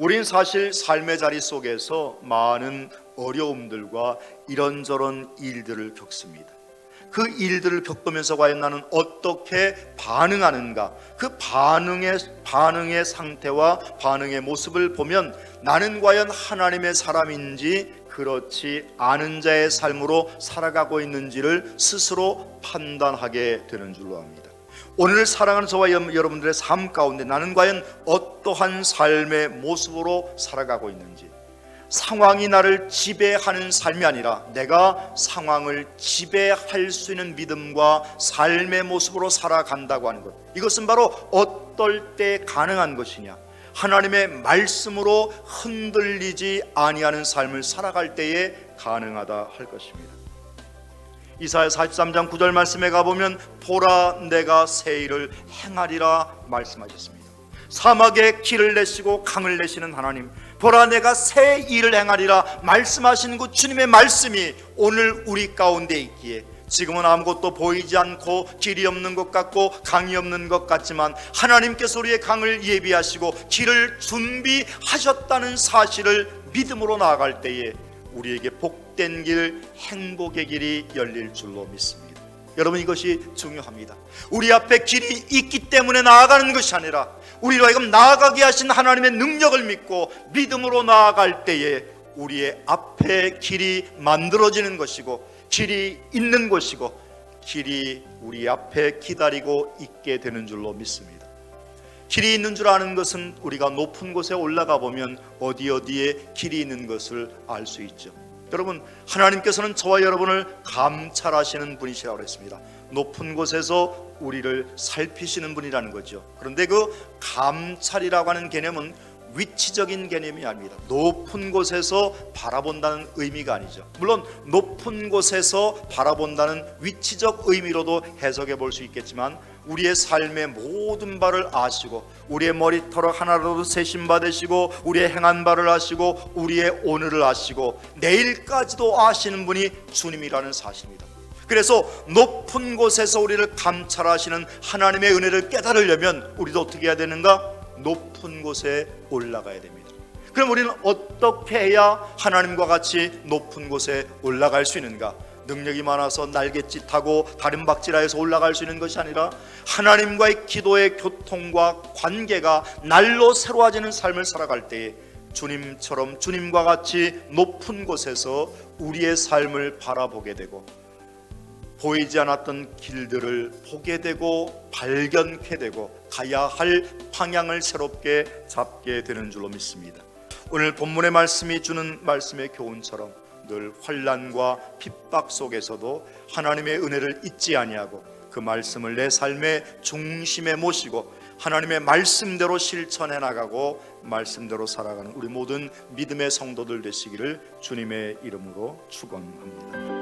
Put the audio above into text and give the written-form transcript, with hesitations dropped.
우린 사실 삶의 자리 속에서 많은 어려움들과 이런저런 일들을 겪습니다. 그 일들을 겪으면서 과연 나는 어떻게 반응하는가, 그 반응의 상태와 반응의 모습을 보면 나는 과연 하나님의 사람인지 그렇지 않은 자의 삶으로 살아가고 있는지를 스스로 판단하게 되는 줄로 압니다. 오늘 사랑하는 저와 여러분들의 삶 가운데 나는 과연 어떠한 삶의 모습으로 살아가고 있는지, 상황이 나를 지배하는 삶이 아니라 내가 상황을 지배할 수 있는 믿음과 삶의 모습으로 살아간다고 하는 것, 이것은 바로 어떨 때 가능한 것이냐, 하나님의 말씀으로 흔들리지 아니하는 삶을 살아갈 때에 가능하다 할 것입니다. 이사야 43장 9절 말씀에 가보면 보라 내가 새 일을 행하리라 말씀하셨습니다. 사막에 길을 내시고 강을 내시는 하나님, 보라 내가 새 일을 행하리라 말씀하시는 그 주님의 말씀이 오늘 우리 가운데 있기에, 지금은 아무것도 보이지 않고 길이 없는 것 같고 강이 없는 것 같지만 하나님께서 우리의 강을 예비하시고 길을 준비하셨다는 사실을 믿음으로 나아갈 때에 우리에게 복된 길, 행복의 길이 열릴 줄로 믿습니다. 여러분, 이것이 중요합니다. 우리 앞에 길이 있기 때문에 나아가는 것이 아니라 우리로 하여금 나아가게 하신 하나님의 능력을 믿고 믿음으로 나아갈 때에 우리의 앞에 길이 만들어지는 것이고, 길이 있는 것이고, 길이 우리 앞에 기다리고 있게 되는 줄로 믿습니다. 길이 있는 줄 아는 것은 우리가 높은 곳에 올라가 보면 어디에 길이 있는 것을 알 수 있죠. 여러분, 하나님께서는 저와 여러분을 감찰하시는 분이시라고 했습니다. 높은 곳에서 우리를 살피시는 분이라는 거죠. 그런데 그 감찰이라고 하는 개념은 위치적인 개념이 아닙니다. 높은 곳에서 바라본다는 의미가 아니죠. 물론 높은 곳에서 바라본다는 위치적 의미로도 해석해 볼 수 있겠지만, 우리의 삶의 모든 바를 아시고 우리의 머리털 하나로도 세심 받으시고 우리의 행한 바를 아시고 우리의 오늘을 아시고 내일까지도 아시는 분이 주님이라는 사실입니다. 그래서 높은 곳에서 우리를 감찰하시는 하나님의 은혜를 깨달으려면 우리도 어떻게 해야 되는가? 높은 곳에 올라가야 됩니다. 그럼 우리는 어떻게 해야 하나님과 같이 높은 곳에 올라갈 수 있는가? 능력이 많아서 날갯짓 타고 다른 박질하여서 올라갈 수 있는 것이 아니라 하나님과의 기도의 교통과 관계가 날로 새로워지는 삶을 살아갈 때에 주님처럼 주님과 같이 높은 곳에서 우리의 삶을 바라보게 되고, 보이지 않았던 길들을 보게 되고 발견케 되고 가야 할 방향을 새롭게 잡게 되는 줄로 믿습니다. 오늘 본문의 말씀이 주는 말씀의 교훈처럼 늘 환난과 핍박 속에서도 하나님의 은혜를 잊지 아니하고 그 말씀을 내 삶의 중심에 모시고 하나님의 말씀대로 실천해 나가고 말씀대로 살아가는 우리 모든 믿음의 성도들 되시기를 주님의 이름으로 축원합니다.